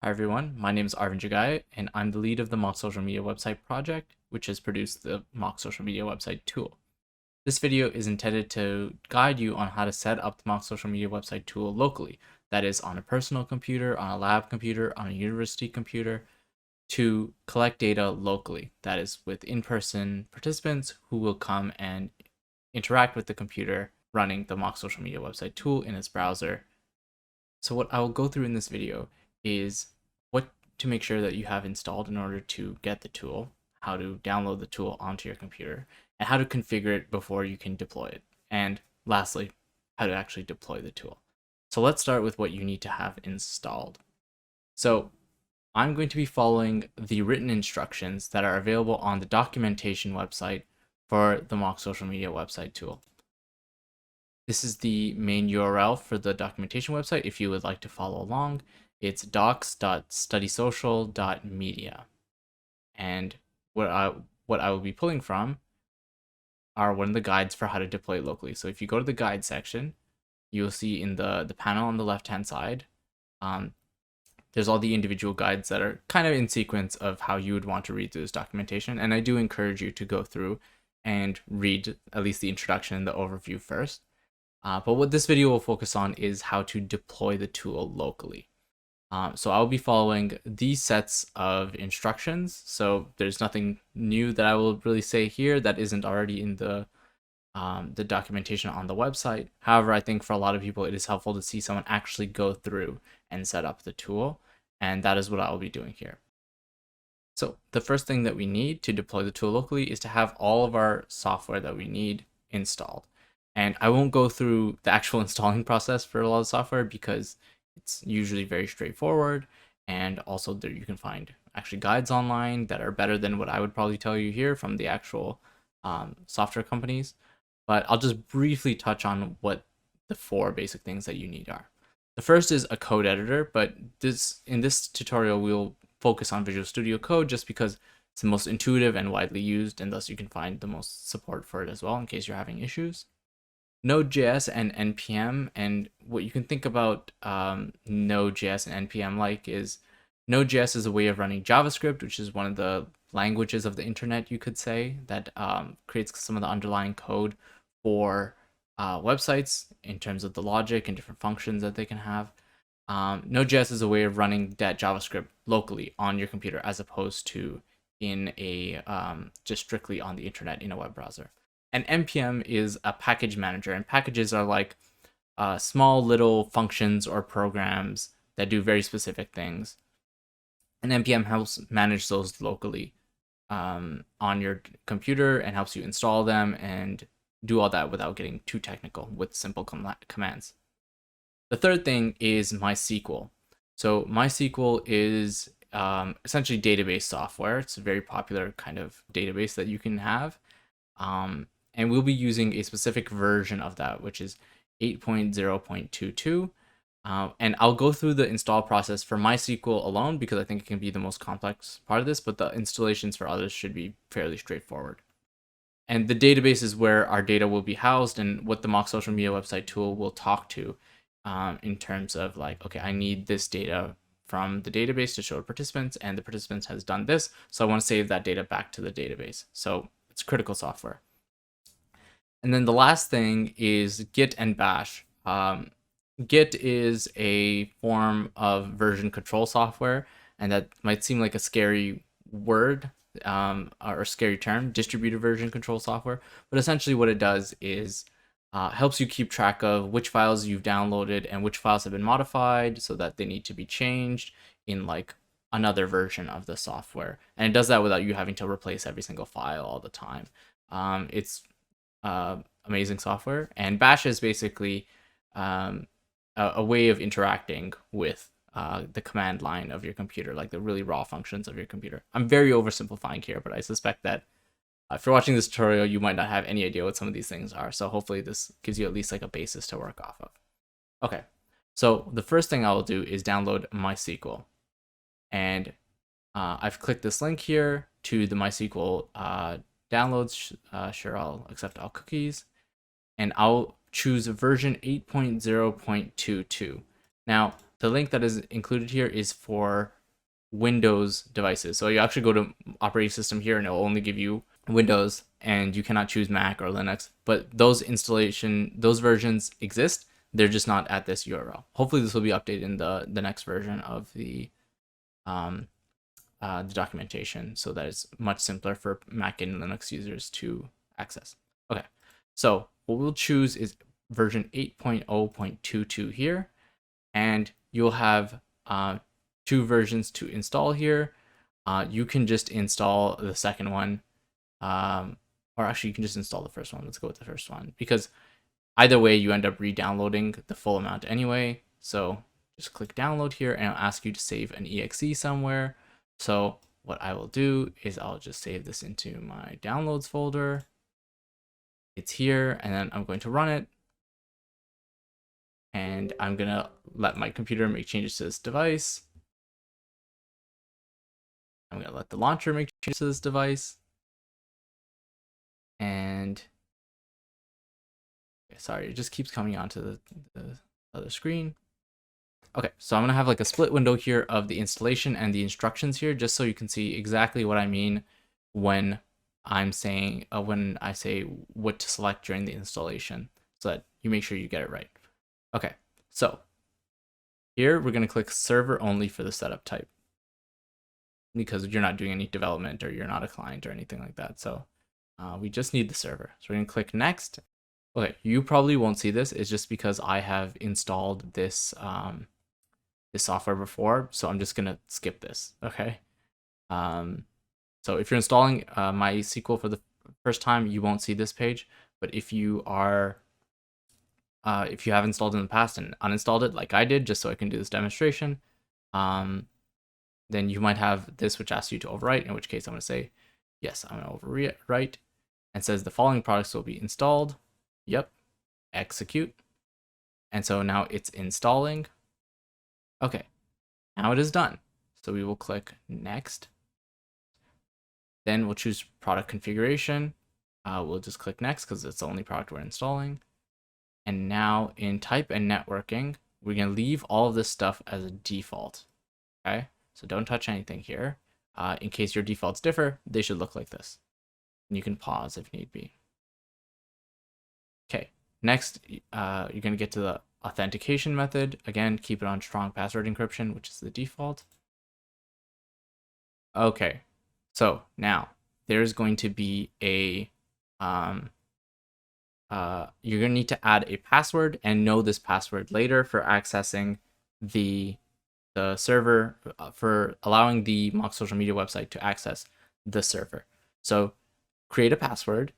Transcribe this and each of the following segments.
Hi everyone, my name is Arvind Jagai, and I'm the lead of the Mock Social Media Website project, which has produced the Mock Social Media Website tool. This video is intended to guide you on how to set up the Mock Social Media Website tool locally, that is on a personal computer, on a lab computer, on a university computer, to collect data locally, that is with in-person participants who will come and interact with the computer running the Mock Social Media Website tool in its browser. So what I will go through in this video is what to make sure that you have installed in order to get the tool, how to download the tool onto your computer, and how to configure it before you can deploy it. And lastly, how to actually deploy the tool. So let's start with what you need to have installed. So I'm going to be following the written instructions that are available on the documentation website for the Mock Social Media Website tool. This is the main URL for the documentation website if you would like to follow along. It's docs.studysocial.media. And what I will be pulling from are one of the guides for how to deploy it locally. So if you go to the guide section, you'll see in the panel on the left-hand side, there's all the individual guides that are kind of in sequence of how you would want to read through this documentation. And I do encourage you to go through and read at least the introduction and the overview first. But what this video will focus on is how to deploy the tool locally. So I'll be following these sets of instructions. So there's nothing new that I will really say here that isn't already in the documentation on the website. However, I think for a lot of people, it is helpful to see someone actually go through and set up the tool. And that is what I will be doing here. So the first thing that we need to deploy the tool locally is to have all of our software that we need installed. And I won't go through the actual installing process for a lot of software because it's usually very straightforward. And also there you can find actually guides online that are better than what I would probably tell you here from the actual software companies. But I'll just briefly touch on what the four basic things that you need are. The first is a code editor, but in this tutorial, we'll focus on Visual Studio Code just because it's the most intuitive and widely used, and thus you can find the most support for it as well in case you're having issues. Node.js and npm, and what you can think about Node.js and npm like is Node.js is a way of running JavaScript, which is one of the languages of the internet, you could say, that creates some of the underlying code for websites in terms of the logic and different functions that they can have. Node.js is a way of running that JavaScript locally on your computer as opposed to in a just strictly on the internet in a web browser. And npm is a package manager, and packages are like small little functions or programs that do very specific things. And npm helps manage those locally on your computer and helps you install them and do all that without getting too technical with simple commands. The third thing is MySQL. So MySQL is essentially database software. It's a very popular kind of database that you can have. And we'll be using a specific version of that, which is 8.0.22. And I'll go through the install process for MySQL alone because I think it can be the most complex part of this, but the installations for others should be fairly straightforward. And the database is where our data will be housed and what the Mock Social Media Website tool will talk to in terms of like, okay, I need this data from the database to show to participants, and the participants has done this, so I want to save that data back to the database. So it's critical software. And then the last thing is Git and Bash. Git is a form of version control software, and that might seem like a scary word or a scary term, distributed version control software. But essentially what it does is helps you keep track of which files you've downloaded and which files have been modified so that they need to be changed in like another version of the software. And it does that without you having to replace every single file all the time. It's amazing software, and Bash is basically a way of interacting with the command line of your computer, like the really raw functions of your computer. I'm very oversimplifying here, but I suspect that if you're watching this tutorial, you might not have any idea what some of these things are. So hopefully this gives you at least like a basis to work off of. Okay, so the first thing I will do is download MySQL, and I've clicked this link here to the MySQL downloads. Sure, I'll accept all cookies, and I'll choose version 8.0.22. Now, the link that is included here is for Windows devices. So you actually go to operating system here and it will only give you Windows and you cannot choose Mac or Linux, but those versions exist. They're just not at this URL. Hopefully this will be updated in the next version of the documentation so that it's much simpler for Mac and Linux users to access. Okay, so what we'll choose is version 8.0.22 here, and you'll have two versions to install here. You can just install the second one, or actually you can just install the first one. Let's go with the first one because either way you end up re-downloading the full amount anyway. So just click download here and it'll ask you to save an exe somewhere. So what I will do is I'll just save this into my downloads folder. It's here, and then I'm going to run it. And I'm going to let my computer make changes to this device. I'm going to let the launcher make changes to this device. And sorry, it just keeps coming onto the other screen. Okay, so I'm going to have like a split window here of the installation and the instructions here, just so you can see exactly what I mean when I'm saying, when I say what to select during the installation, so that you make sure you get it right. Okay, so here we're going to click server only for the setup type because you're not doing any development or you're not a client or anything like that. So we just need the server. So we're going to click next. Okay, you probably won't see this. It's just because I have installed this this software before, so I'm just gonna skip this. Okay. So if you're installing MySQL for the first time, you won't see this page. But if you are if you have installed in the past and uninstalled it like I did, just so I can do this demonstration, then you might have this which asks you to overwrite, in which case I'm going to say, yes, I'm going to overwrite, and says the following products will be installed. Yep, execute. And so now it's installing. Okay, now it is done. So we will click next. Then we'll choose product configuration. We'll just click next because it's the only product we're installing. And now in type and networking, we're going to leave all of this stuff as a default. Okay, so don't touch anything here. In case your defaults differ, they should look like this. And you can pause if need be. Okay, next, you're going to get to the authentication method. Again, keep it on strong password encryption, which is the default. Okay, so now there's going to be a you're going to need to add a password and know this password later for accessing the server, for allowing the mock social media website to access the server. So create a password.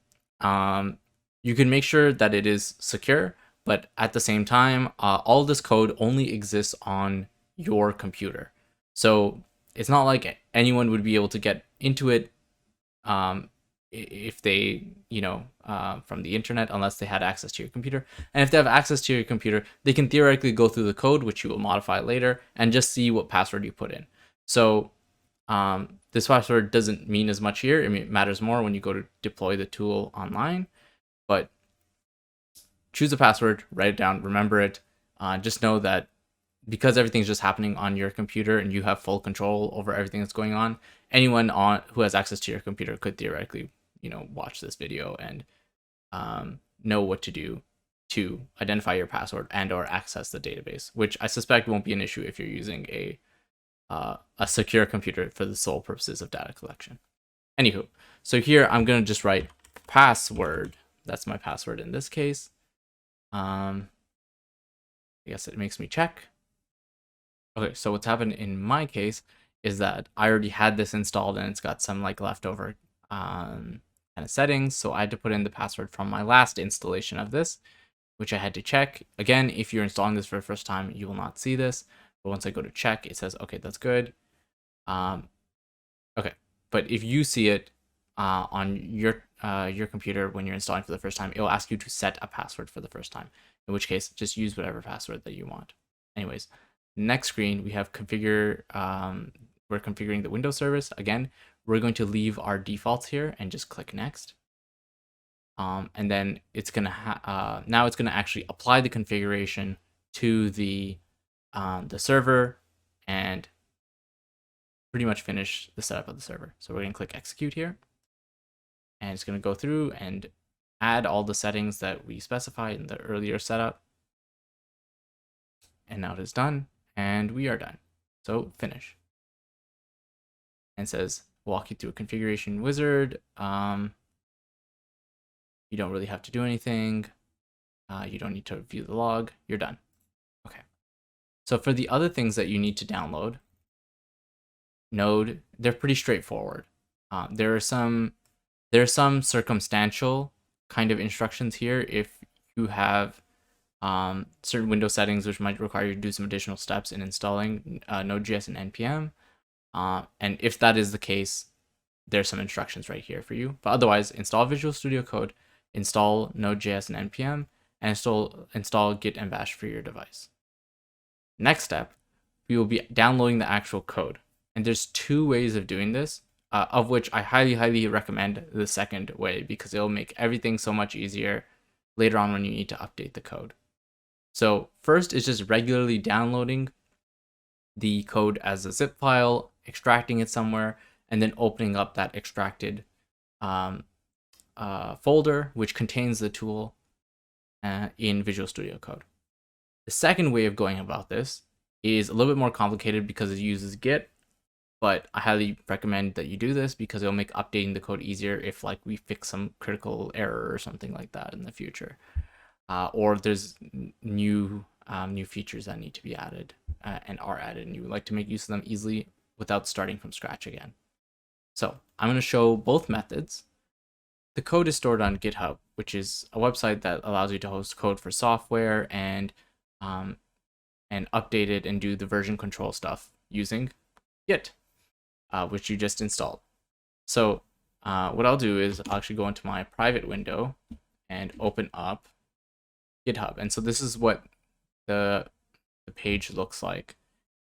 You can make sure that it is secure, but at the same time, all this code only exists on your computer. So it's not like anyone would be able to get into it if they, from the internet, unless they had access to your computer. And if they have access to your computer, they can theoretically go through the code, which you will modify later, and just see what password you put in. So this password doesn't mean as much here. I mean, it matters more when you go to deploy the tool online. But choose a password, write it down, remember it. Just know that because everything's just happening on your computer and you have full control over everything that's going on, anyone who has access to your computer could theoretically, watch this video and know what to do to identify your password and or access the database, which I suspect won't be an issue if you're using a secure computer for the sole purposes of data collection. Anywho, so here I'm going to just write password. That's my password in this case. I guess it makes me check. Okay, so what's happened in my case is that I already had this installed and it's got some like leftover kind of settings. So I had to put in the password from my last installation of this, which I had to check. Again, if you're installing this for the first time, you will not see this. But once I go to check, it says, okay, that's good. Okay, but if you see it on your computer when you're installing for the first time, it'll ask you to set a password for the first time, in which case just use whatever password that you want. Anyways, next screen, we have configure, we're configuring the Windows service. Again, we're going to leave our defaults here and just click next. And then it's gonna now it's gonna actually apply the configuration to the the server and pretty much finish the setup of the server. So we're going to click execute here, and it's going to go through and add all the settings that we specified in the earlier setup. And now it is done, and we are done. So finish. And it says walk you through a configuration wizard. You don't really have to do anything. You don't need to view the log. You're done. Okay. So for the other things that you need to download, Node, they're pretty straightforward. There are some circumstantial kind of instructions here if you have certain window settings which might require you to do some additional steps in installing node.js and npm. And if that is the case, there's some instructions right here for you. But otherwise, install Visual Studio Code, install node.js and npm, and install Git and Bash for your device. Next step, we will be downloading the actual code. And there's two ways of doing this, of which I highly recommend the second way because it'll make everything so much easier later on when you need to update the code. So first is just regularly downloading the code as a zip file, extracting it somewhere, and then opening up that extracted folder, which contains the tool in Visual Studio Code. The second way of going about this is a little bit more complicated because it uses Git, but I highly recommend that you do this because it'll make updating the code easier if like we fix some critical error or something like that in the future, or there's new features that need to be added and are added, and you would like to make use of them easily without starting from scratch again. So I'm going to show both methods. The code is stored on GitHub, which is a website that allows you to host code for software and update it and do the version control stuff using Git, which you just installed. So what I'll do is I'll actually go into my private window and open up GitHub. And so this is what the page looks like.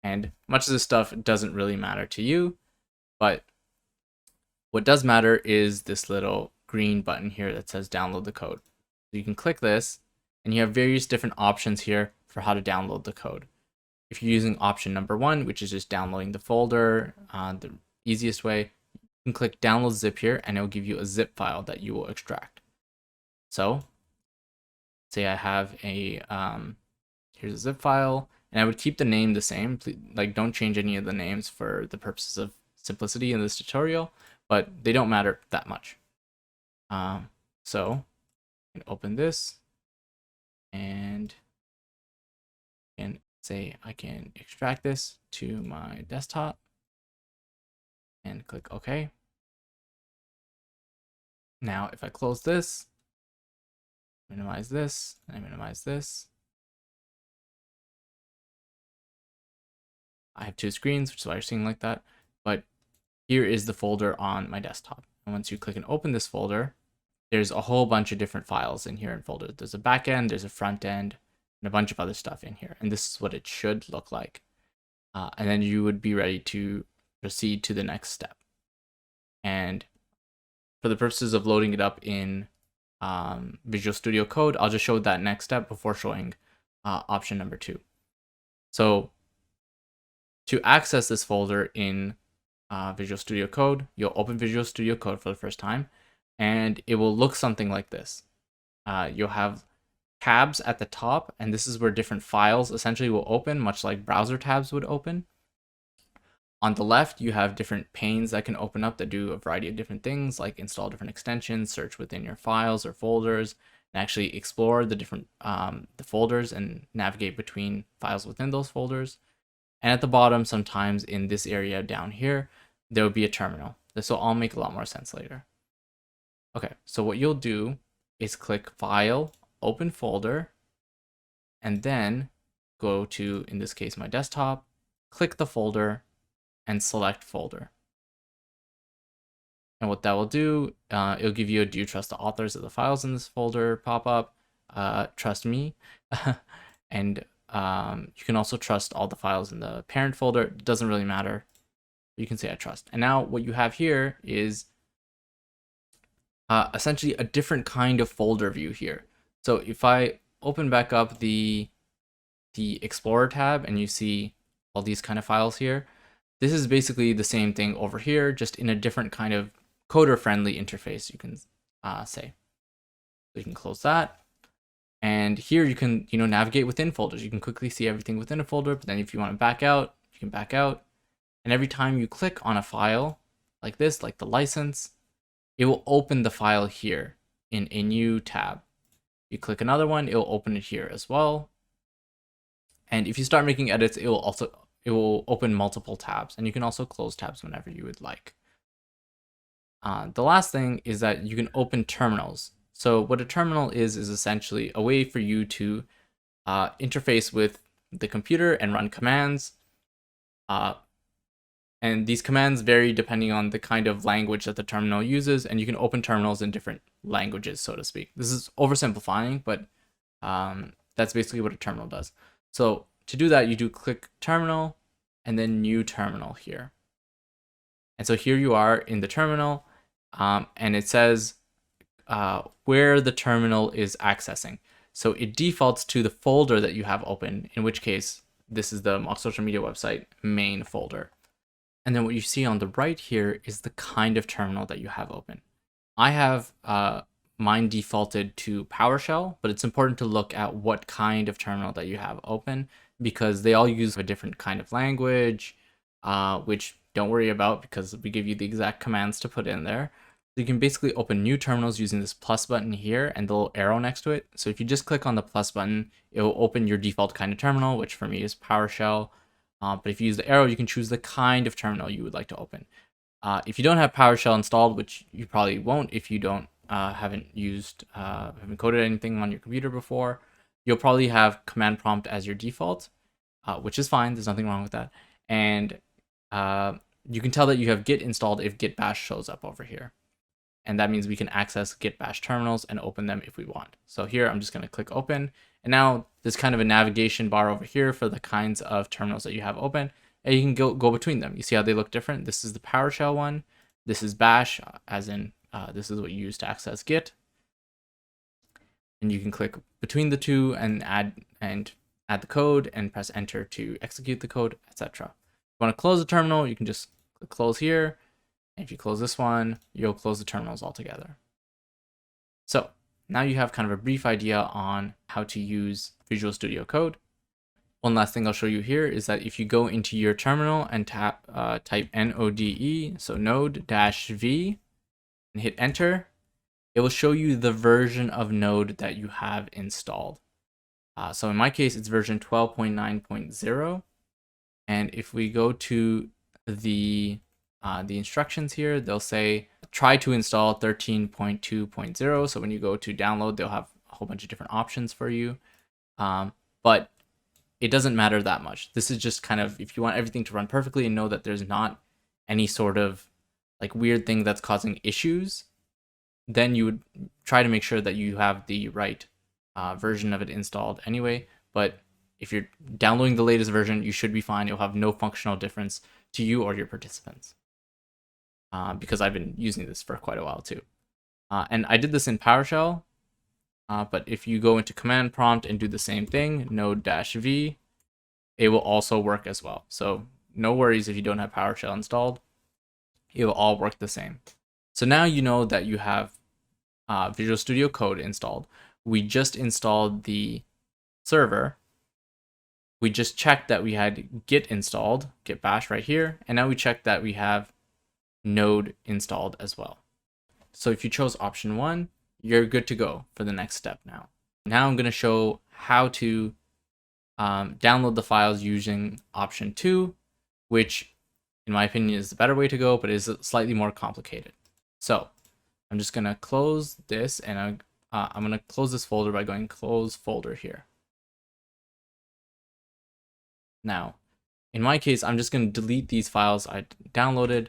And much of this stuff doesn't really matter to you, but what does matter is this little green button here that says download the code. So you can click this and you have various different options here for how to download the code. If you're using option number 1, which is just downloading the folder, the easiest way, you can click download zip here and it'll give you a zip file that you will extract. So say I have a, here's a zip file, and I would keep the name the same. Please, like, don't change any of the names for the purposes of simplicity in this tutorial, but they don't matter that much. So I can open this and say I can extract this to my desktop and click OK. Now, if I close this, minimize this, and I minimize this, I have two screens, which is why you're seeing like that. But here is the folder on my desktop. And once you click and open this folder, there's a whole bunch of different files in here in folder. There's a backend, there's a front end, and a bunch of other stuff in here. And this is what it should look like. And then you would be ready to proceed to the next step. And for the purposes of loading it up in Visual Studio Code, I'll just show that next step before showing option number 2. So to access this folder in Visual Studio Code, you'll open Visual Studio Code for the first time, and it will look something like this. You'll have tabs at the top, and this is where different files essentially will open, much like browser tabs would open. On the left, you have different panes that can open up that do a variety of different things, like install different extensions, search within your files or folders, and actually explore the different the folders and navigate between files within those folders. And at the bottom, sometimes in this area down here, there will be a terminal. This will all make a lot more sense later. Okay, so what you'll do is click File, Open Folder, and then go to, in this case, my desktop, click the folder, and select folder. And what that will do, it'll give you a do you trust the authors of the files in this folder pop-up. Trust me. And you can also trust all the files in the parent folder. It doesn't really matter. You can say I trust. And now what you have here is essentially a different kind of folder view here. So if I open back up the the Explorer tab and you see all these kind of files here, this is basically the same thing over here, just in a different kind of coder-friendly interface, you can say. So you can close that. And here you can, navigate within folders. You can quickly see everything within a folder, but then if you want to back out, you can back out. And every time you click on a file like this, like the license, it will open the file here in a new tab. You click another one, it will open it here as well. And if you start making edits, it will open multiple tabs, and you can also close tabs whenever you would like. The last thing is that you can open terminals. So what a terminal is essentially a way for you to interface with the computer and run commands. And these commands vary depending on the kind of language that the terminal uses, and you can open terminals in different languages, so to speak. This is oversimplifying, but that's basically what a terminal does. So to do that, you do click terminal and then new terminal here. And so here you are in the terminal, and it says where the terminal is accessing. So it defaults to the folder that you have open, in which case this is the Mock Social Media website main folder. And then what you see on the right here is the kind of terminal that you have open. I have mine defaulted to PowerShell, but it's important to look at what kind of terminal that you have open, because they all use a different kind of language, which don't worry about because we give you the exact commands to put in there. So you can basically open new terminals using this plus button here and the little arrow next to it. So if you just click on the plus button, it will open your default kind of terminal, which for me is PowerShell. But if you use the arrow, you can choose the kind of terminal you would like to open. If you don't have PowerShell installed, which you probably won't if you haven't coded anything on your computer before, you'll probably have command prompt as your default, which is fine. There's nothing wrong with that. And you can tell that you have Git installed if Git Bash shows up over here. And that means we can access Git Bash terminals and open them if we want. So here, I'm just going to click open. And now there's kind of a navigation bar over here for the kinds of terminals that you have open. And you can go between them. You see how they look different? This is the PowerShell one. This is Bash, as in this is what you use to access Git. And you can click between the two and add the code and press enter to execute the code, etc. If you want to close the terminal, you can just click close here. And if you close this one, you'll close the terminals altogether. So now you have kind of a brief idea on how to use Visual Studio Code. One last thing I'll show you here is that if you go into your terminal and type node, so node-v, and hit enter, it will show you the version of Node that you have installed. So in my case, it's version 12.9.0. And if we go to the instructions here, they'll say try to install 13.2.0. So when you go to download, they'll have a whole bunch of different options for you. But it doesn't matter that much. This is just kind of if you want everything to run perfectly and know that there's not any sort of like weird thing that's causing issues, then you would try to make sure that you have the right version of it installed anyway. But if you're downloading the latest version, you should be fine. You'll have no functional difference to you or your participants. Because I've been using this for quite a while too. And I did this in PowerShell, but if you go into command prompt and do the same thing, node-v, it will also work as well. So no worries if you don't have PowerShell installed, it will all work the same. So now you know that you have Visual Studio Code installed. We just installed the server. We just checked that we had Git installed, Git Bash right here, and now we checked that we have Node installed as well. So if you chose option 1, you're good to go for the next step now. Now I'm going to show how to download the files using option 2, which in my opinion is the better way to go, but is slightly more complicated. So I'm just going to close this, and I'm going to close this folder by going close folder here. Now, in my case, I'm just going to delete these files I downloaded.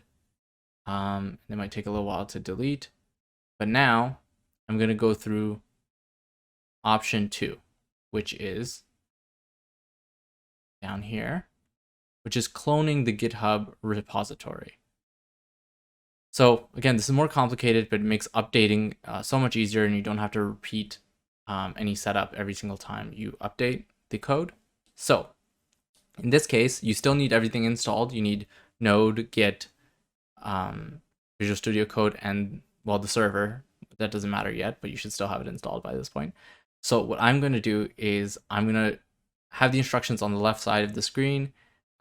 It might take a little while to delete, but now I'm going to go through option 2, which is down here, which is cloning the GitHub repository. So again, this is more complicated, but it makes updating so much easier, and you don't have to repeat any setup every single time you update the code. So in this case, you still need everything installed. You need Node, Git, Visual Studio Code, and well, the server. That doesn't matter yet, but you should still have it installed by this point. So what I'm going to do is I'm going to have the instructions on the left side of the screen,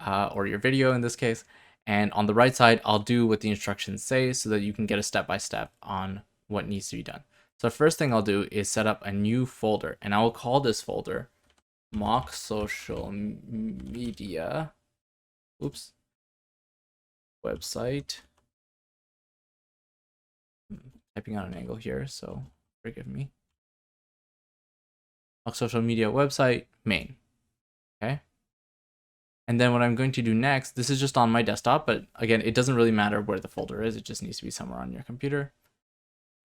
or your video in this case, and on the right side, I'll do what the instructions say so that you can get a step-by-step on what needs to be done. So first thing I'll do is set up a new folder, and I will call this folder mock social media website. Typing on an angle here, so forgive me. Mock social media website main. Okay. And then what I'm going to do next, this is just on my desktop, but again, it doesn't really matter where the folder is. It just needs to be somewhere on your computer.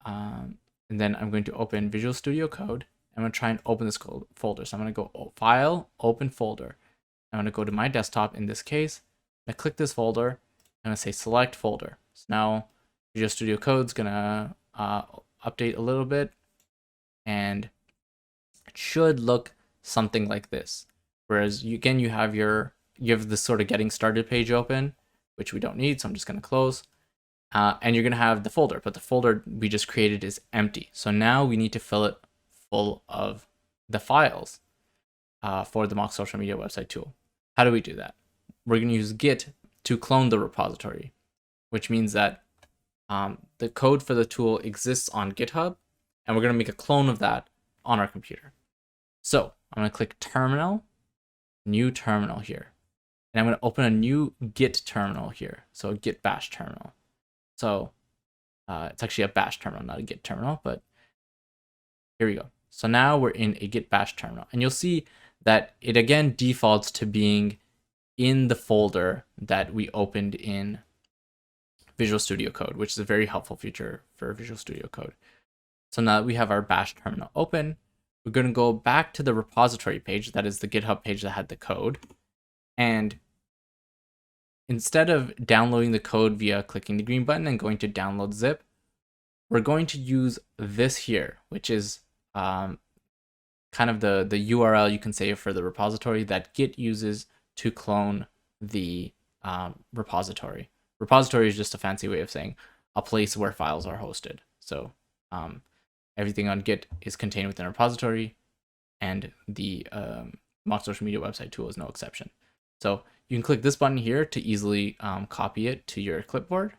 And then I'm going to open Visual Studio Code. I'm going to try and open this folder. So I'm going to go File, Open Folder. I'm going to go to my desktop in this case. I click this folder. I'm going to say Select Folder. So now Visual Studio Code's going to update a little bit. And it should look something like this. Whereas you have this sort of getting started page open, which we don't need, so I'm just going to close. And you're going to have the folder, but the folder we just created is empty. So now we need to fill it full of the files for the mock social media website tool. How do we do that? We're going to use Git to clone the repository, which means that the code for the tool exists on GitHub, and we're going to make a clone of that on our computer. So I'm going to click Terminal, New Terminal here. And I'm going to open a new Git terminal here. So a Git Bash terminal. So it's actually a Bash terminal, not a Git terminal, but here we go. So now we're in a Git Bash terminal. And you'll see that it again defaults to being in the folder that we opened in Visual Studio Code, which is a very helpful feature for Visual Studio Code. So now that we have our Bash terminal open, we're going to go back to the repository page, that is the GitHub page that had the code. And instead of downloading the code via clicking the green button and going to download zip, we're going to use this here, which is kind of the URL you can say for the repository that Git uses to clone the repository. Repository is just a fancy way of saying a place where files are hosted. So everything on Git is contained within a repository, and the mock social media website tool is no exception. So you can click this button here to easily copy it to your clipboard.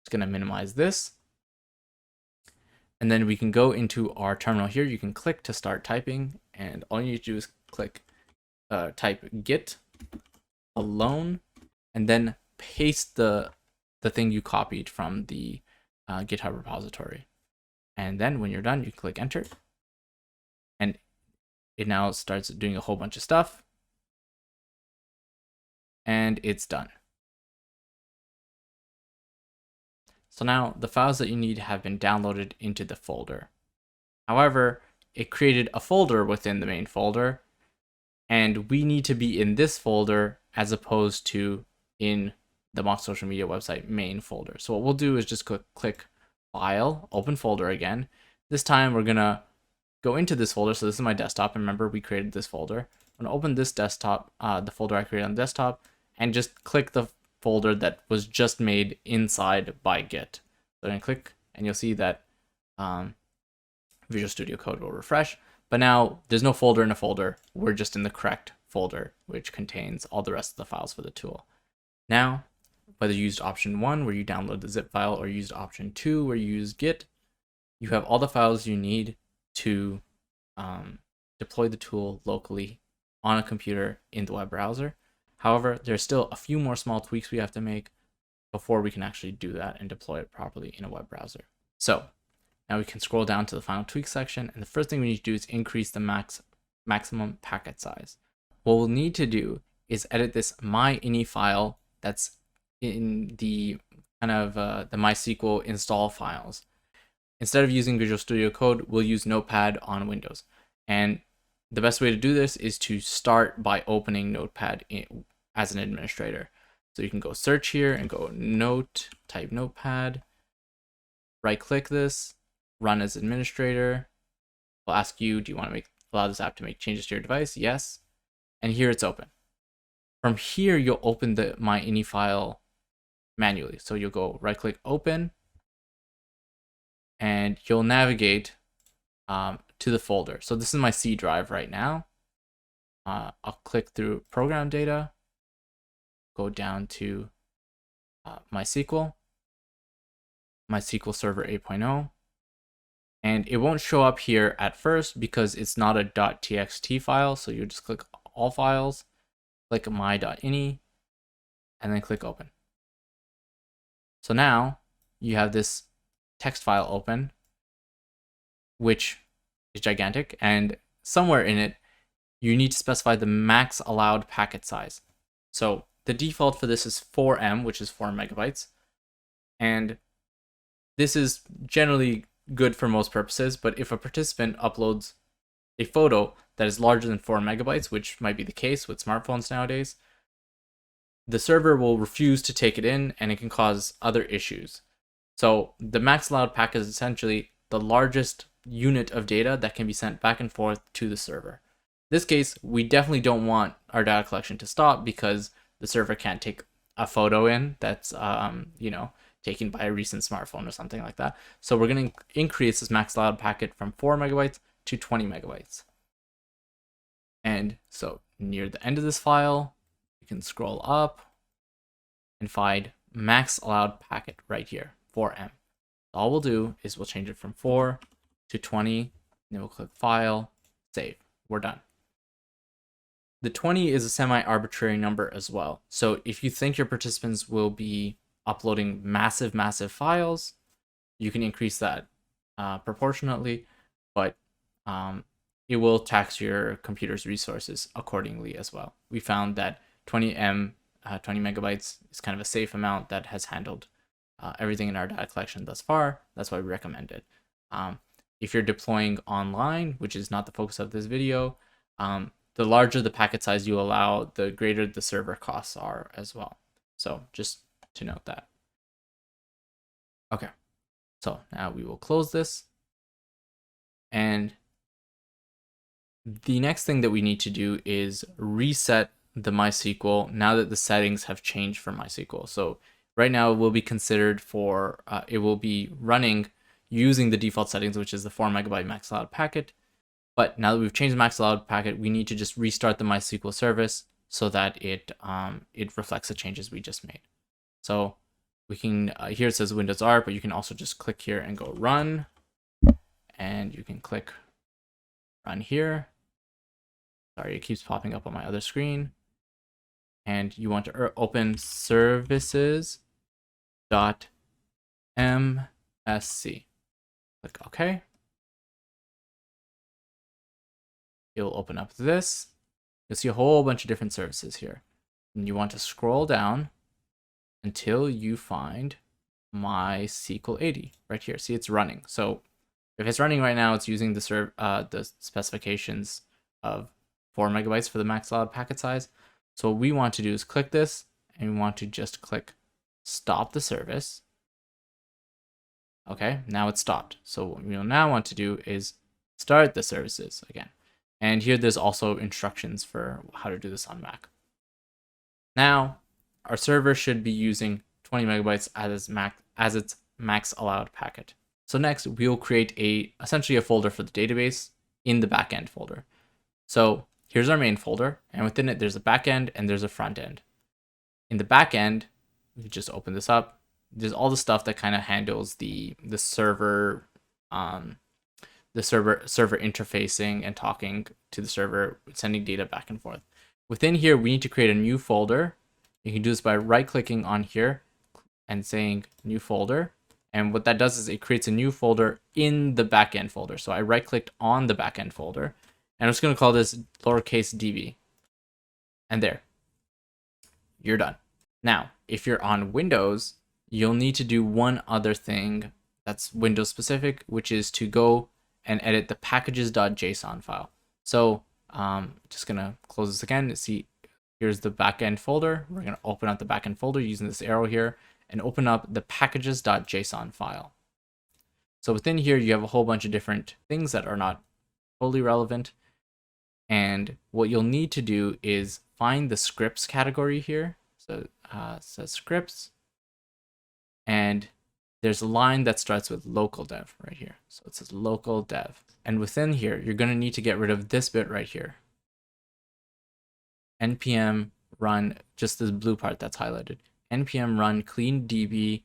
It's going to minimize this. And then we can go into our terminal here. You can click to start typing, and all you need to do is type git alone, and then paste the thing you copied from the GitHub repository. And then when you're done, you click enter, and it now starts doing a whole bunch of stuff, and it's done. So now the files that you need have been downloaded into the folder. However, it created a folder within the main folder, and we need to be in this folder as opposed to in the mock social media website main folder. So what we'll do is just click File, Open Folder again. This time we're gonna go into this folder. So this is my desktop. And remember, we created this folder. I'm gonna open this desktop, the folder I created on the desktop, and just click the folder that was just made inside by Git. So I'm gonna click, and you'll see that Visual Studio Code will refresh. But now there's no folder in a folder. We're just in the correct folder, which contains all the rest of the files for the tool. Now, whether you used option 1 where you download the zip file or used option 2 where you use Git, you have all the files you need to deploy the tool locally on a computer in the web browser. However, there's still a few more small tweaks we have to make before we can actually do that and deploy it properly in a web browser. So now we can scroll down to the final tweak section, and the first thing we need to do is increase the maximum packet size. What we'll need to do is edit this my.ini file that's in the kind of the MySQL install files. Instead of using Visual Studio Code, we'll use Notepad on Windows. And the best way to do this is to start by opening Notepad as an administrator. So you can go search here and go type Notepad, right click this, run as administrator. We'll ask you, do you want to allow this app to make changes to your device? Yes. and here it's open. From here, you'll open the my.ini file manually. So you'll go right click open, and you'll navigate to the folder. So this is my C drive right now. I'll click through program data, go down to MySQL Server 8.0, and it won't show up here at first because it's not a .txt file. So you just click all files, click my.ini, and then click open. So now you have this text file open, which is gigantic, and somewhere in it, you need to specify the max allowed packet size. So the default for this is 4M, which is 4 megabytes. And this is generally good for most purposes, but if a participant uploads a photo that is larger than 4 megabytes, which might be the case with smartphones nowadays, the server will refuse to take it in, and it can cause other issues. So the max allowed packet is essentially the largest unit of data that can be sent back and forth to the server. In this case, we definitely don't want our data collection to stop because the server can't take a photo in that's taken by a recent smartphone or something like that. So we're going to increase this max allowed packet from 4 megabytes to 20 megabytes. And so near the end of this file, you can scroll up and find max allowed packet right here, 4M. All we'll do is we'll change it from 4 to 20, and then we'll click File, Save. We're done. The 20 is a semi-arbitrary number as well. So if you think your participants will be uploading massive files, you can increase that proportionately, but it will tax your computer's resources accordingly as well. We found that 20 megabytes is kind of a safe amount that has handled everything in our data collection thus far. That's why we recommend it. If you're deploying online, which is not the focus of this video, the larger the packet size you allow, the greater the server costs are as well. So just to note that. Okay, so now we will close this. And the next thing that we need to do is reset the MySQL now that the settings have changed for MySQL. So right now it will be considered for, it will be running using the default settings, which is the 4 megabyte max allowed packet. But now that we've changed the max allowed packet, we need to just restart the MySQL service so that it reflects the changes we just made. So we can, here it says Windows R, but you can also just click here and go run. And you can click run here. Sorry, it keeps popping up on my other screen. And you want to open services.msc. Click OK. It'll open up this. You'll see a whole bunch of different services here. And you want to scroll down until you find MySQL 80 right here. See, it's running. So if it's running right now, it's using the specifications of 4 megabytes for the max allowed packet size. So what we want to do is click this, and we want to just click stop the service. Okay, now it's stopped. So what we'll now want to do is start the services again. And here there's also instructions for how to do this on Mac. Now, our server should be using 20 megabytes as its max allowed packet. So next, we'll create essentially a folder for the database in the backend folder. So here's our main folder, and within it, there's a backend and there's a front end. In the backend, we just open this up. There's all the stuff that kind of handles the server interfacing and talking to the server, sending data back and forth. Within here, we need to create a new folder. You can do this by right-clicking on here and saying new folder. And what that does is it creates a new folder in the backend folder. So I right-clicked on the backend folder, and I'm just going to call this lowercase db. And there, you're done. Now, if you're on Windows, you'll need to do one other thing that's Windows specific, which is to go and edit the packages.json file. So just gonna close this again. See, here's the backend folder. We're gonna open up the backend folder using this arrow here and open up the packages.json file. So within here, you have a whole bunch of different things that are not totally relevant. And what you'll need to do is find the scripts category here. So it says scripts, and there's a line that starts with local dev right here. So it says local dev. And within here, you're going to need to get rid of this bit right here. npm run, just this blue part that's highlighted. npm run clean db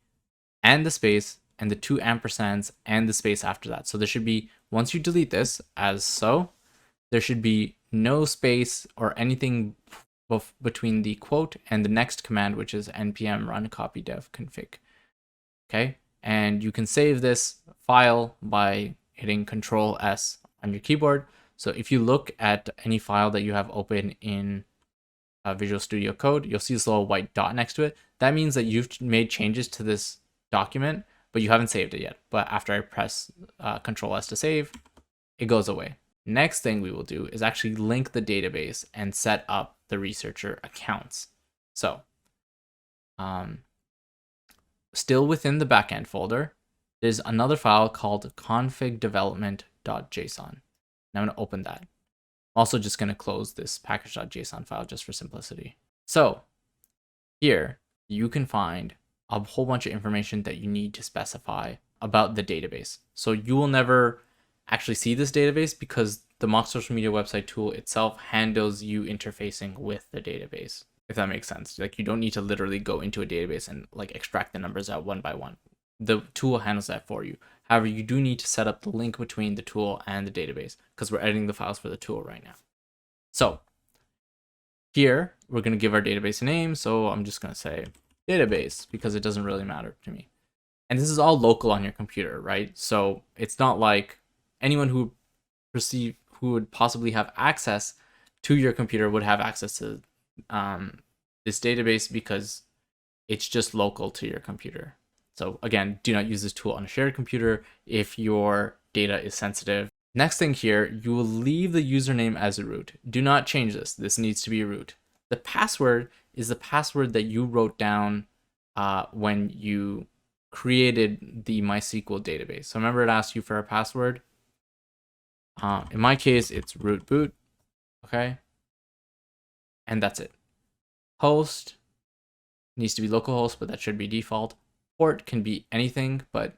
and the space and the 2 ampersands and the space after that. So there should be, once you delete this as so, there should be no space or anything between the quote and the next command, which is npm run copy dev config. Okay, and you can save this file by hitting Control S on your keyboard. So if you look at any file that you have open in Visual Studio Code, you'll see this little white dot next to it. That means that you've made changes to this document, but you haven't saved it yet. But after I press Control S to save, it goes away. Next thing we will do is actually link the database and set up the researcher accounts. So still within the backend folder, there's another file called config-development.json. Now I'm going to open that. I'm also just going to close this package.json file just for simplicity. So here you can find a whole bunch of information that you need to specify about the database. So you will never actually see this database because the mock social media website tool itself handles you interfacing with the database, if that makes sense. Like, you don't need to literally go into a database and like extract the numbers out one by one. The tool handles that for you. However, you do need to set up the link between the tool and the database because we're editing the files for the tool right now. So here we're going to give our database a name. So I'm just going to say database because it doesn't really matter to me. And this is all local on your computer, right? So it's not like anyone who would possibly have access to your computer would have access to this database because it's just local to your computer. So again, do not use this tool on a shared computer if your data is sensitive. Next thing here, you will leave the username as a root. Do not change this. This needs to be a root. The password is the password that you wrote down when you created the MySQL database. So remember, it asked you for a password. In my case, it's root boot. Okay. And that's it. Host needs to be localhost, but that should be default. Port can be anything, but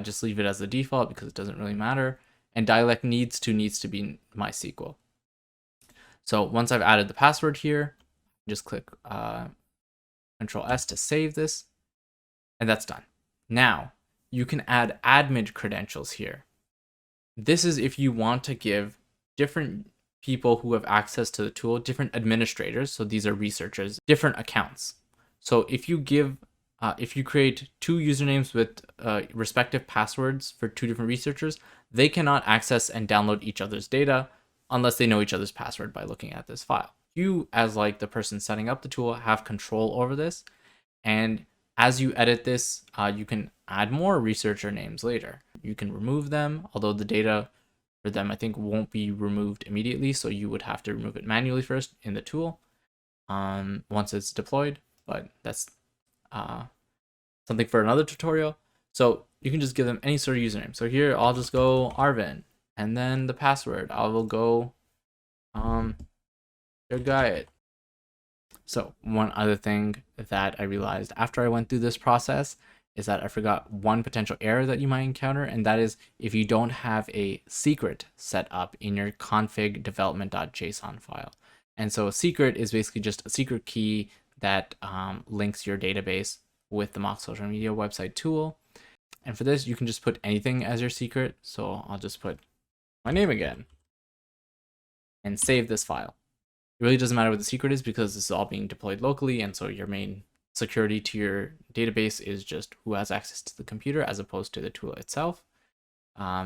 just leave it as the default because it doesn't really matter. And dialect needs to be MySQL. So once I've added the password here, just click Control S to save this, and that's done. Now you can add admin credentials here. This is if you want to give different people who have access to the tool, different administrators, so these are researchers, different accounts. So if you create 2 usernames with respective passwords for 2 different researchers, they cannot access and download each other's data unless they know each other's password by looking at this file. You, as like the person setting up the tool, have control over this. And as you edit this, you can add more researcher names later. You can remove them, although the data for them, I think, won't be removed immediately. So you would have to remove it manually first in the tool once it's deployed. But that's something for another tutorial. So you can just give them any sort of username. So here I'll just go Arvin, and then the password I will go your guide. So one other thing that I realized after I went through this process is that I forgot one potential error that you might encounter, and that is if you don't have a secret set up in your config-development.json file. And so a secret is basically just a secret key that links your database with the mock social media website tool. And for this, you can just put anything as your secret. So I'll just put my name again and save this file. It really doesn't matter what the secret is because this is all being deployed locally. And so your main security to your database is just who has access to the computer as opposed to the tool itself,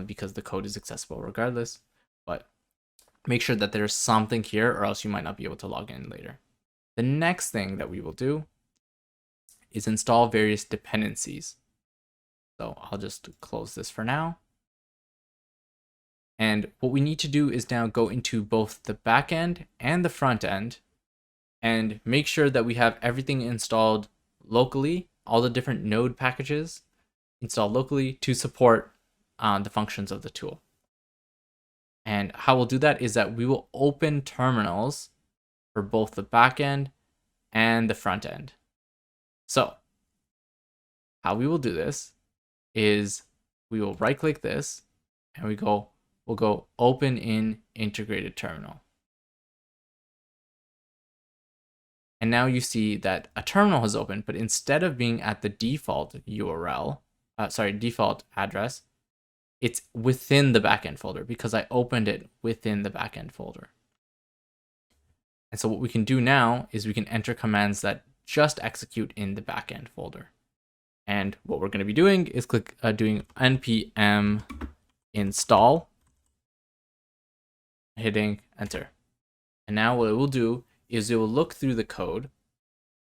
because the code is accessible regardless. But make sure that there's something here or else you might not be able to log in later. The next thing that we will do is install various dependencies. So I'll just close this for now. And what we need to do is now go into both the backend and the front end and make sure that we have everything installed locally, all the different node packages installed locally to support the functions of the tool. And how we'll do that is that we will open terminals for both the backend and the front end. So how we will do this is we will right click this and we'll go open in integrated terminal. And now you see that a terminal has opened, but instead of being at the default URL, default address, it's within the backend folder because I opened it within the backend folder. And so what we can do now is we can enter commands that just execute in the backend folder. And what we're going to be doing is doing npm install, hitting enter. And now what it will do is it will look through the code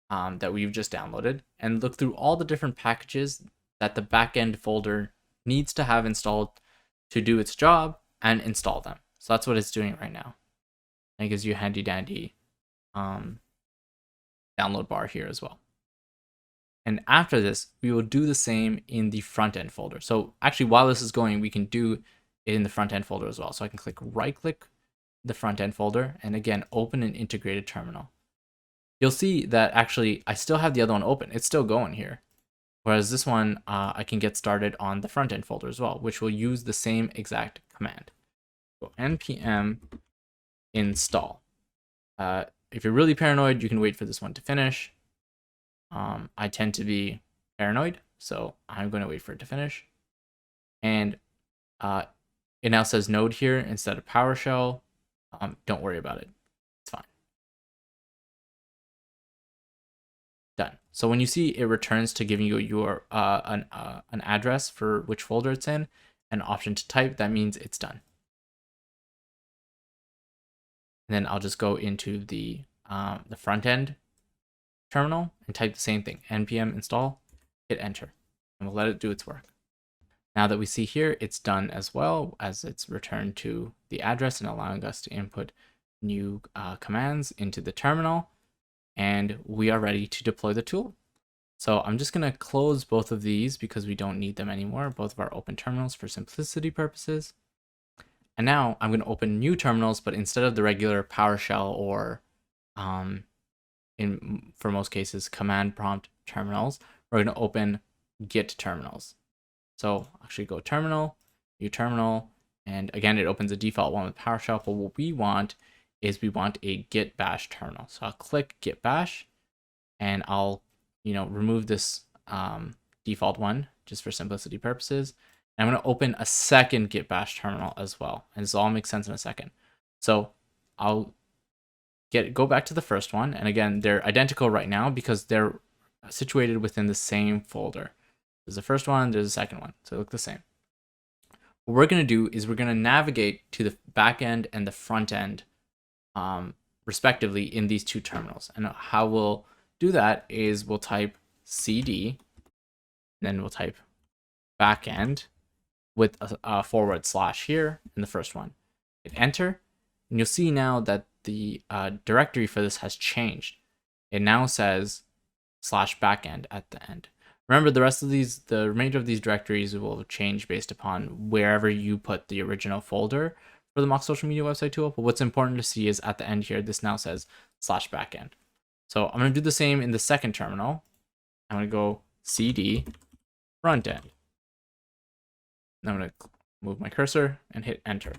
that we've just downloaded and look through all the different packages that the backend folder needs to have installed to do its job and install them. So that's what it's doing right now. And it gives you a handy dandy download bar here as well. And after this, we will do the same in the front end folder. So actually, while this is going, we can do it in the front end folder as well. So I can right click the front end folder and again, open an integrated terminal. You'll see that actually I still have the other one open. It's still going here. Whereas this one, I can get started on the front end folder as well, which will use the same exact command. So npm install. If you're really paranoid, you can wait for this one to finish. I tend to be paranoid, so I'm going to wait for it to finish. And it now says node here instead of PowerShell. Don't worry about it. It's fine. Done. So when you see it returns to giving you your an address for which folder it's in, an option to type, that means it's done. And then I'll just go into the front end terminal and type the same thing, npm install, hit enter, and we'll let it do its work. Now that we see here, it's done as well as it's returned to the address and allowing us to input new commands into the terminal, and we are ready to deploy the tool. So I'm just going to close both of these because we don't need them anymore, both of our open terminals for simplicity purposes. And now I'm going to open new terminals, but instead of the regular PowerShell or for most cases, command prompt terminals, we're going to open Git terminals. So actually go terminal, new terminal, and again, it opens a default one with PowerShell, but what we want is we want a Git Bash terminal. So I'll click Git Bash, and I'll remove this default one just for simplicity purposes. And I'm going to open a second Git Bash terminal as well, and this will all make sense in a second. So I'll go back to the first one, and again, they're identical right now because they're situated within the same folder. There's the first one, there's the second one, so they look the same. What we're going to do is we're going to navigate to the back end and the front end respectively in these two terminals. And how we'll do that is we'll type cd, then we'll type backend with a // here in the first one. Hit enter, and you'll see now that the directory for this has changed. It now says /backend at the end. Remember, the remainder of these directories will change based upon wherever you put the original folder for the Mock Social Media website tool. But what's important to see is at the end here, this now says /backend. So I'm going to do the same in the second terminal. I'm going to go cd frontend. I'm going to move my cursor and hit enter.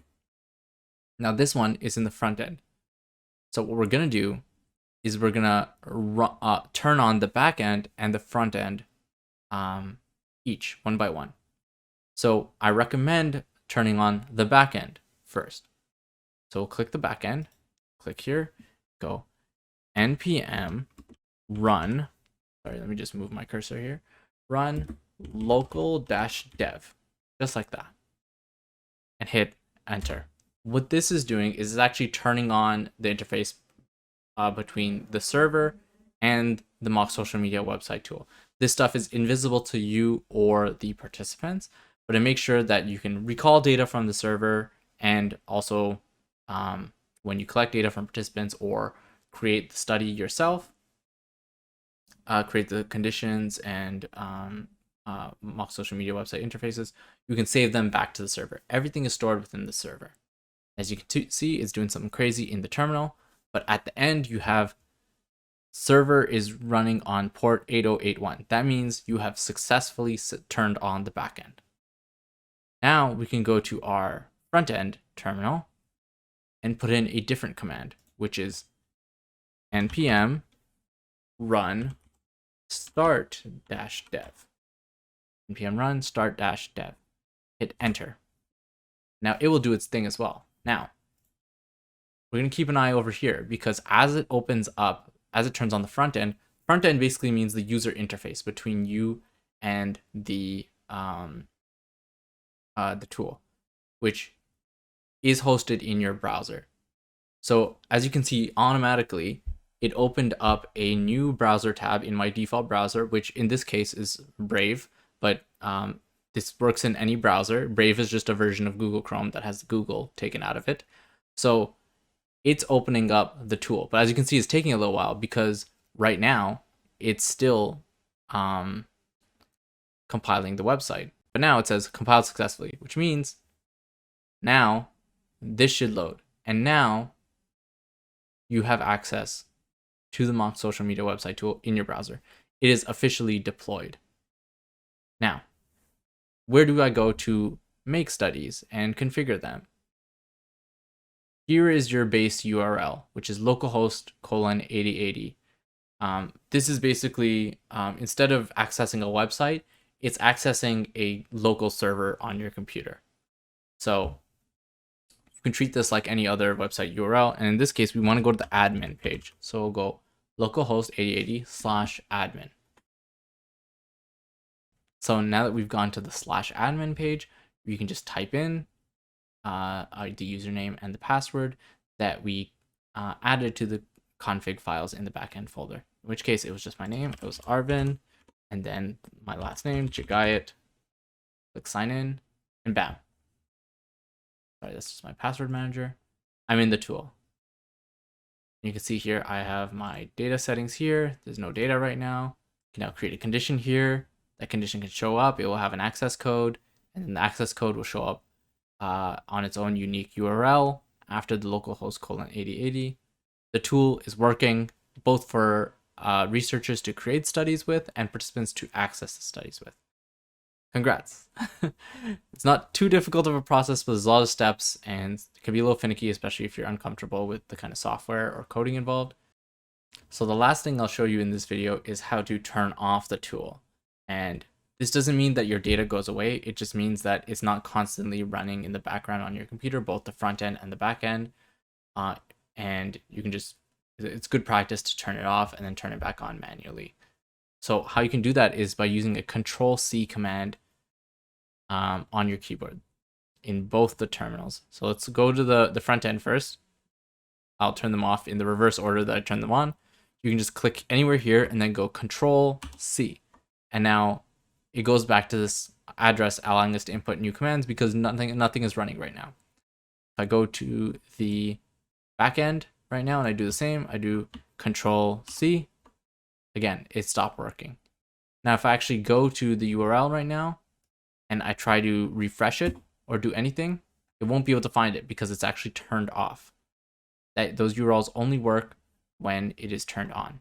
Now this one is in the front end. So what we're going to do is we're going to turn on the back end and the front end each one by one. So I recommend turning on the back end first. So we'll click the back end, click here, go npm run. Sorry, let me just move my cursor here. Run local-dev, just like that, and hit enter. What this is doing is it's actually turning on the interface between the server and the Mock Social Media website tool. This stuff is invisible to you or the participants, but it makes sure that you can recall data from the server, and also when you collect data from participants or create the study yourself, create the conditions and Mock Social Media website interfaces, you can save them back to the server. Everything is stored within the server. As you can see, it's doing something crazy in the terminal, but at the end you have server is running on port 8081. That means you have successfully turned on the backend. Now we can go to our front end terminal and put in a different command, which is npm run start-dev. npm run start-dev. Hit enter. Now it will do its thing as well. Now we're going to keep an eye over here because as it opens up, as it turns on the front end basically means the user interface between you and the tool, which is hosted in your browser. So as you can see, automatically it opened up a new browser tab in my default browser, which in this case is Brave, but this works in any browser. Brave is just a version of Google Chrome that has Google taken out of it. So it's opening up the tool. But as you can see, it's taking a little while because right now it's still compiling the website. But now it says compiled successfully, which means now this should load. And now you have access to the mock social media website tool in your browser. It is officially deployed. Now, where do I go to make studies and configure them? Here is your base URL, which is localhost:8080. This is basically, instead of accessing a website, it's accessing a local server on your computer. So you can treat this like any other website URL. And in this case, we want to go to the admin page. So we'll go localhost:8080/admin. So now that we've gone to the /admin page, you can just type in the username and the password that we added to the config files in the backend folder. In which case it was just my name. It was Arvin, and then my last name, Jagayat. Click sign in, and bam. Sorry, that's just my password manager. I'm in the tool. You can see here I have my data settings here. There's no data right now. You can now create a condition here. That condition can show up. It will have an access code, and then the access code will show up on its own unique URL after the localhost:8080. The tool is working both for researchers to create studies with and participants to access the studies with. Congrats. It's not too difficult of a process, but there's a lot of steps and it can be a little finicky, especially if you're uncomfortable with the kind of software or coding involved. So the last thing I'll show you in this video is how to turn off the tool. And this doesn't mean that your data goes away. It just means that it's not constantly running in the background on your computer, both the front end and the back end. And you can just, it's good practice to turn it off and then turn it back on manually. So how you can do that is by using a Control-C command on your keyboard in both the terminals. So let's go to the front end first. I'll turn them off in the reverse order that I turned them on. You can just click anywhere here and then go Control-C. And now it goes back to this address allowing us to input new commands because nothing is running right now. If I go to the backend right now and I do the same, I do Control-C, again, it stopped working. Now, if I actually go to the URL right now and I try to refresh it or do anything, it won't be able to find it because it's actually turned off. Those URLs only work when it is turned on.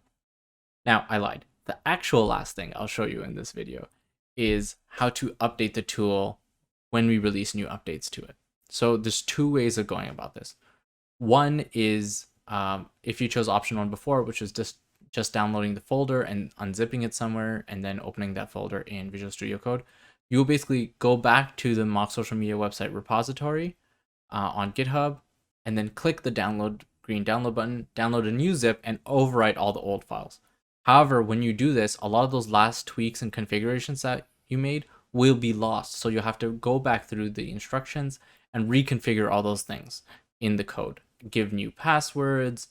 Now, I lied. The actual last thing I'll show you in this video is how to update the tool when we release new updates to it. So there's two ways of going about this. One is if you chose option one before, which is just downloading the folder and unzipping it somewhere and then opening that folder in Visual Studio Code, you will basically go back to the mock social media website repository on GitHub and then click the green download button, download a new zip, and overwrite all the old files. However, when you do this, a lot of those last tweaks and configurations that you made will be lost. So you'll have to go back through the instructions and reconfigure all those things in the code. Give new passwords,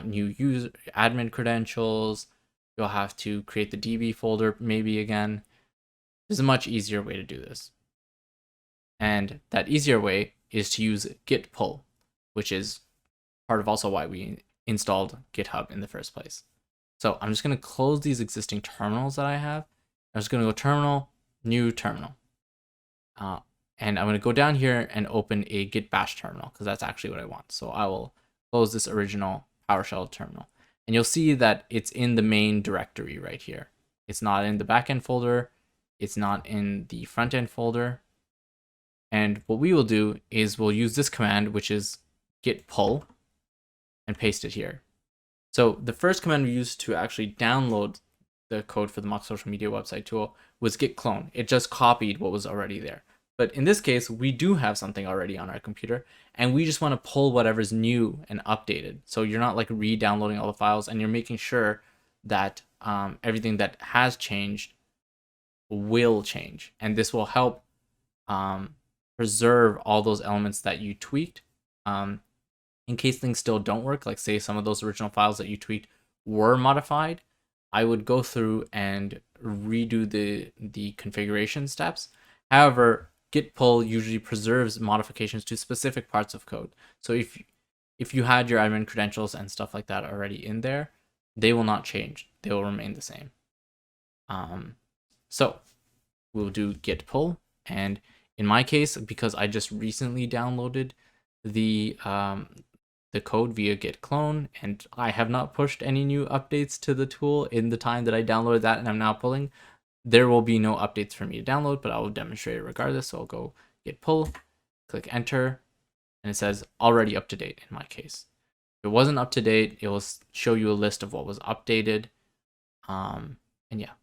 new user admin credentials. You'll have to create the DB folder maybe again. There's a much easier way to do this. And that easier way is to use git pull, which is part of also why we installed GitHub in the first place. So I'm just going to close these existing terminals that I have. I'm just going to go terminal, new terminal. And I'm going to go down here and open a Git Bash terminal because that's actually what I want. So I will close this original PowerShell terminal. And you'll see that it's in the main directory right here. It's not in the backend folder. It's not in the frontend folder. And what we will do is we'll use this command, which is git pull, and paste it here. So the first command we used to actually download the code for the mock social media website tool was git clone. It just copied what was already there. But in this case, we do have something already on our computer, and we just want to pull whatever's new and updated. So you're not like re-downloading all the files, and you're making sure that everything that has changed will change. And this will help preserve all those elements that you tweaked in case things still don't work. Like say some of those original files that you tweaked were modified, I would go through and redo the configuration steps. However, git pull usually preserves modifications to specific parts of code. So if you had your admin credentials and stuff like that already in there, they will not change. They will remain the same. So we'll do git pull, and in my case, because I just recently downloaded the code via git clone, and I have not pushed any new updates to the tool in the time that I downloaded that and I'm now pulling, there will be no updates for me to download, but I will demonstrate it regardless. So I'll go git pull, click enter, and it says already up to date in my case. If it wasn't up to date, it will show you a list of what was updated. And yeah,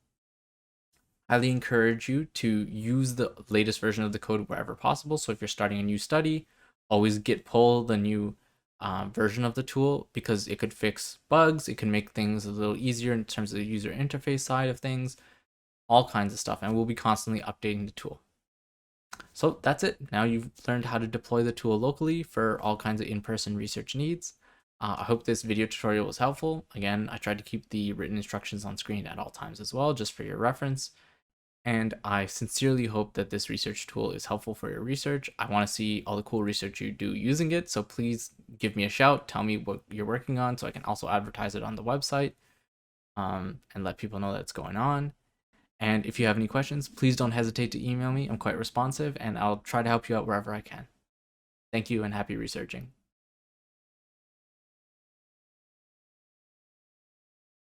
highly encourage you to use the latest version of the code wherever possible. So if you're starting a new study, always git pull the new version of the tool, because it could fix bugs, it can make things a little easier in terms of the user interface side of things, all kinds of stuff, and we'll be constantly updating the tool. So that's it. Now you've learned how to deploy the tool locally for all kinds of in-person research needs. I hope this video tutorial was helpful. Again, I tried to keep the written instructions on screen at all times as well, just for your reference. And I sincerely hope that this research tool is helpful for your research. I want to see all the cool research you do using it. So please give me a shout. Tell me what you're working on so I can also advertise it on the website and let people know that's going on. And if you have any questions, please don't hesitate to email me. I'm quite responsive, and I'll try to help you out wherever I can. Thank you and happy researching.